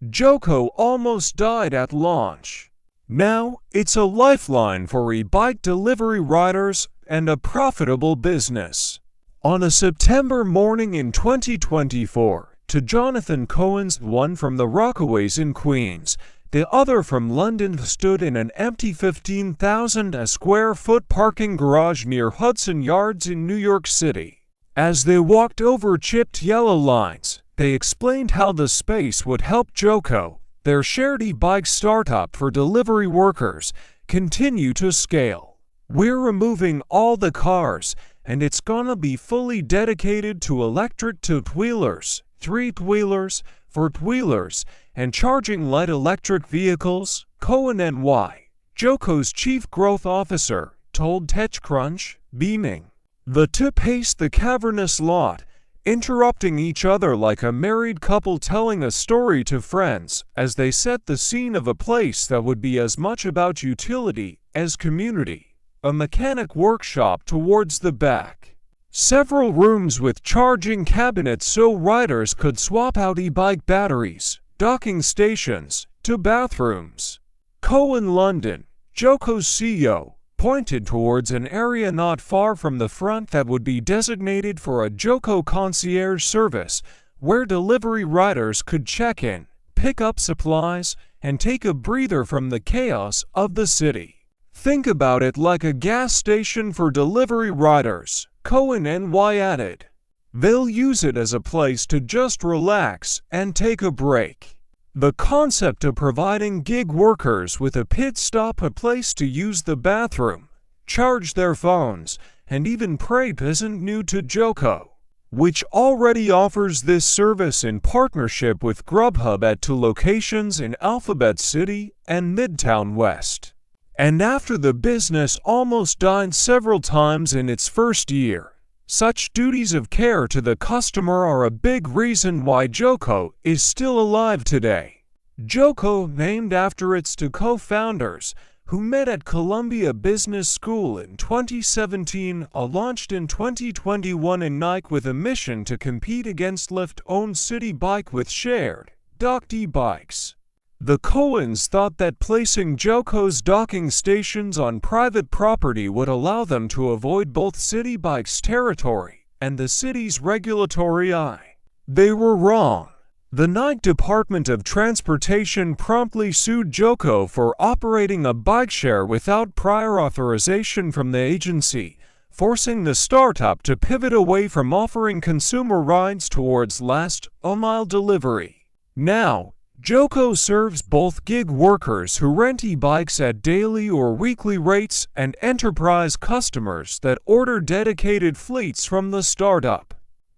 Joco almost died at launch. Now, it's a lifeline for e-bike delivery riders and a profitable business. On a September morning in 2024, to Jonathan Cohen's one from the Rockaways in Queens, the other from London stood in an empty 15,000 square foot parking garage near Hudson Yards in New York City. As they walked over chipped yellow lines, they explained how the space would help Joco, their shared e-bike startup for delivery workers, continue to scale. "We're removing all the cars, and it's gonna be fully dedicated to electric two-wheelers, three-wheelers, four-wheelers, and charging light electric vehicles," Cohen NY, Joco's chief growth officer, told TechCrunch, beaming. The two paced the cavernous lot, interrupting each other like a married couple telling a story to friends as they set the scene of a place that would be as much about utility as community, a mechanic workshop towards the back. Several rooms with charging cabinets so riders could swap out e-bike batteries, docking stations, to bathrooms. Cohen London, Joco's CEO, pointed towards an area not far from the front that would be designated for a Joco concierge service, where delivery riders could check in, pick up supplies, and take a breather from the chaos of the city. "Think about it like a gas station for delivery riders," Cohen NY added. "They'll use it as a place to just relax and take a break." The concept of providing gig workers with a pit stop, a place to use the bathroom, charge their phones, and even pray isn't new to Joco, which already offers this service in partnership with Grubhub at two locations in Alphabet City and Midtown West. And after the business almost died several times in its first year, such duties of care to the customer are a big reason why Joco is still alive today. Joco, named after its two co-founders, who met at Columbia Business School in 2017, launched in 2021 in Nike with a mission to compete against Lyft-owned City Bike with shared, docked e-bikes. The Cohens thought that placing Joco's docking stations on private property would allow them to avoid both City Bike's territory and the city's regulatory eye. They were wrong. The Nike Department of Transportation promptly sued Joco for operating a bike share without prior authorization from the agency, forcing the startup to pivot away from offering consumer rides towards last-mile delivery. Now, Joco serves both gig workers who rent e-bikes at daily or weekly rates and enterprise customers that order dedicated fleets from the startup.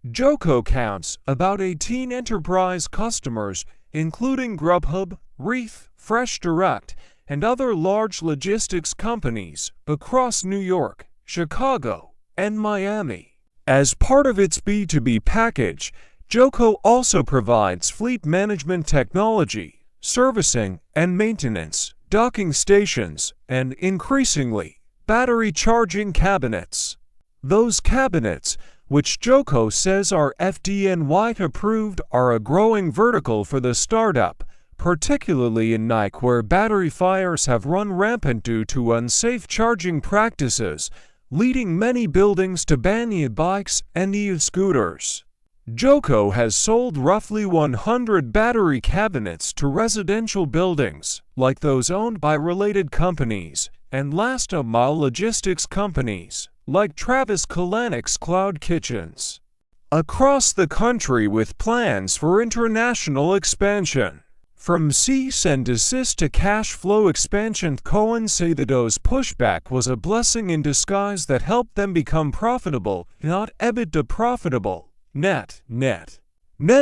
Joco counts about 18 enterprise customers, including Grubhub, Reef, Fresh Direct, and other large logistics companies across New York, Chicago, and Miami. As part of its B2B package, Joco also provides fleet management technology, servicing and maintenance, docking stations, and, increasingly, battery charging cabinets. Those cabinets, which Joco says are FDNY approved, are a growing vertical for the startup, particularly in Nike where battery fires have run rampant due to unsafe charging practices, leading many buildings to ban e-bikes and e-scooters. Joco has sold roughly 100 battery cabinets to residential buildings, like those owned by related companies, and last-mile logistics companies, like Travis Kalanick's Cloud Kitchens, across the country with plans for international expansion. From cease and desist to cash flow expansion, Cohen say that those pushback was a blessing in disguise that helped them become profitable, not EBITDA profitable. Net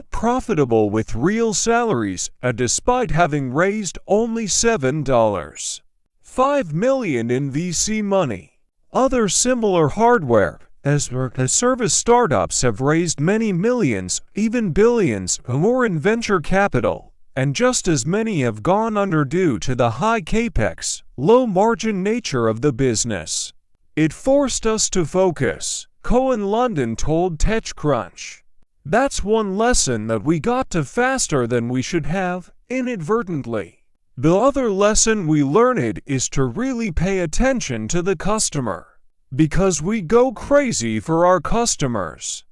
profitable with real salaries, despite having raised only $7.5 million in VC money. Other similar hardware as service startups have raised many millions, even billions, more in venture capital, and just as many have gone under due to the high capex, low-margin nature of the business. "It forced us to focus," Cohen London told TechCrunch. "That's one lesson that we got to faster than we should have," inadvertently. The other lesson we learned is to really pay attention to the customer, because we go crazy for our customers.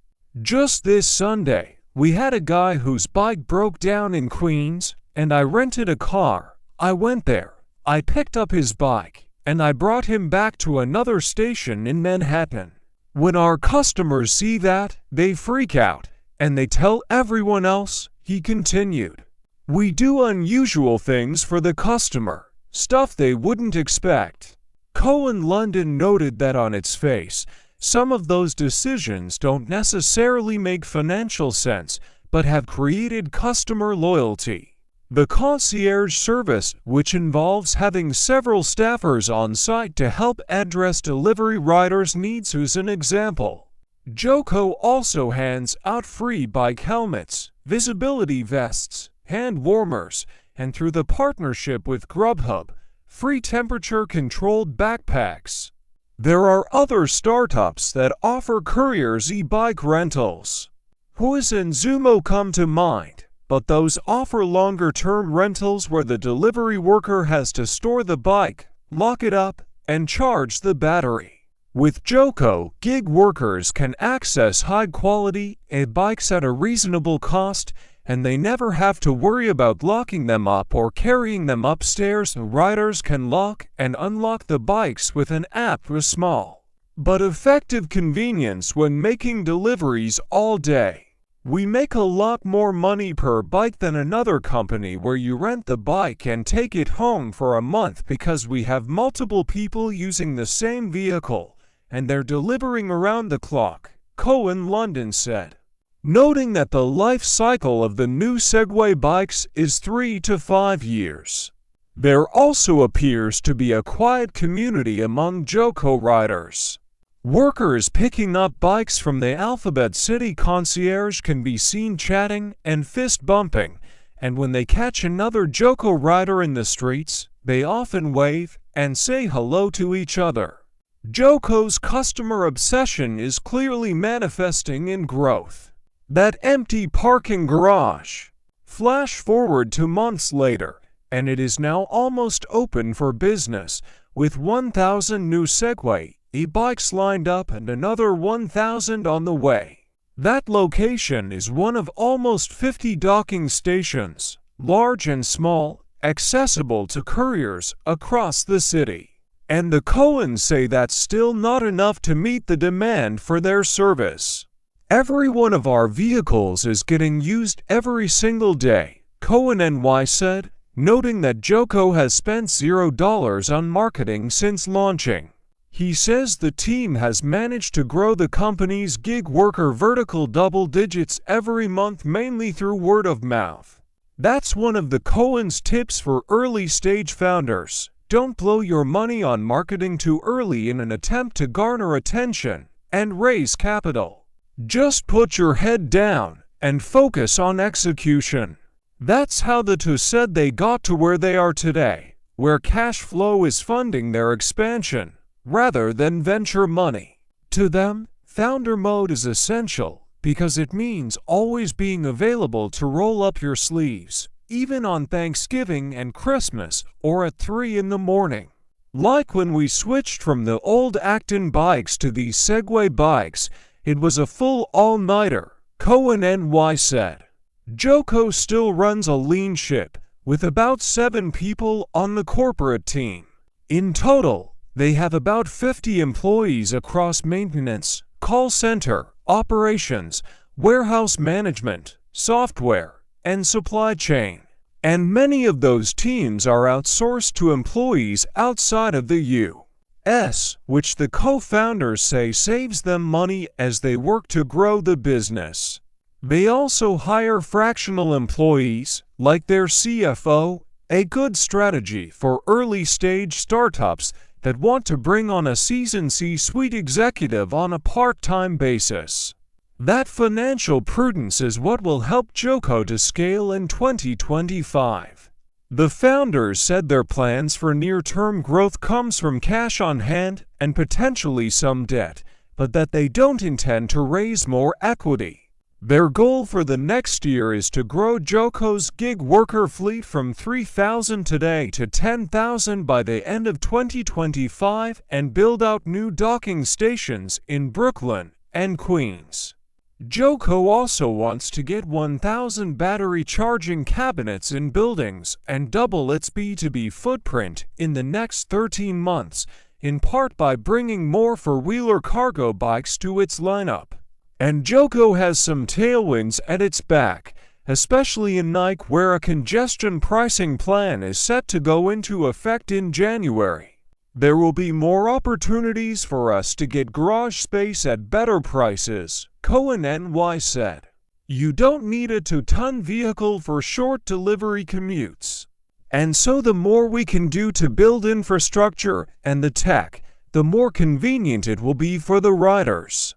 Just this Sunday, we had a guy whose bike broke down in Queens, and I rented a car. I went there, I picked up his bike, and I brought him back to another station in Manhattan. When our customers see that, they freak out, and they tell everyone else, he continued. We do unusual things for the customer, stuff they wouldn't expect. Cohen London noted that on its face, some of those decisions don't necessarily make financial sense, but have created customer loyalty. The concierge service, which involves having several staffers on site to help address delivery riders' needs, is an example. Joco also hands out free bike helmets, visibility vests, hand warmers, and through the partnership with Grubhub, free temperature-controlled backpacks. There are other startups that offer couriers e-bike rentals. Whois and Zumo come to mind, but those offer longer-term rentals where the delivery worker has to store the bike, lock it up, and charge the battery. With Joco, gig workers can access high-quality e-bikes at a reasonable cost, and they never have to worry about locking them up or carrying them upstairs. Riders can lock and unlock the bikes with an app with small but effective convenience when making deliveries all day. We make a lot more money per bike than another company where you rent the bike and take it home for a month because we have multiple people using the same vehicle, and they're delivering around the clock, Cohen London said, noting that the life cycle of the new Segway bikes is 3 to 5 years. There also appears to be a quiet community among Joco riders. Workers picking up bikes from the Alphabet City concierge can be seen chatting and fist bumping, and when they catch another Joco rider in the streets, they often wave and say hello to each other. Joco's customer obsession is clearly manifesting in growth. That empty parking garage. Flash forward to months later, and it is now almost open for business, with 1,000 new Segway e-bikes lined up and another 1,000 on the way. That location is one of almost 50 docking stations, large and small, accessible to couriers across the city. And the Cohens say that's still not enough to meet the demand for their service. Every one of our vehicles is getting used every single day, Cohen NY said, noting that Joco has spent $0 on marketing since launching. He says the team has managed to grow the company's gig worker vertical double digits every month mainly through word of mouth. That's one of the Cohen's tips for early-stage founders. Don't blow your money on marketing too early in an attempt to garner attention and raise capital. Just put your head down and focus on execution. That's how the two said they got to where they are today, where cash flow is funding their expansion, rather than venture money. To them, founder mode is essential because it means always being available to roll up your sleeves, even on Thanksgiving and Christmas or at 3 in the morning. Like when we switched from the old Acton bikes to these Segway bikes, it was a full all-nighter, Cohen NY said. Joco still runs a lean ship, with about 7 people on the corporate team. In total, they have about 50 employees across maintenance, call center, operations, warehouse management, software, and supply chain. And many of those teams are outsourced to employees outside of the U.S., which the co-founders say saves them money as they work to grow the business. They also hire fractional employees, like their CFO, a good strategy for early-stage startups that want to bring on a seasoned C-suite executive on a part-time basis. That financial prudence is what will help Joco to scale in 2025. The founders said their plans for near-term growth comes from cash on hand and potentially some debt, but that they don't intend to raise more equity. Their goal for the next year is to grow Joco's gig worker fleet from 3,000 today to 10,000 by the end of 2025 and build out new docking stations in Brooklyn and Queens. Joco also wants to get 1,000 battery charging cabinets in buildings and double its B2B footprint in the next 13 months, in part by bringing more four-wheeler cargo bikes to its lineup. And Joco has some tailwinds at its back, especially in Nike, where a congestion pricing plan is set to go into effect in January. There will be more opportunities for us to get garage space at better prices, Cohen NY said. You don't need a 2-ton vehicle for short delivery commutes. And so the more we can do to build infrastructure and the tech, the more convenient it will be for the riders.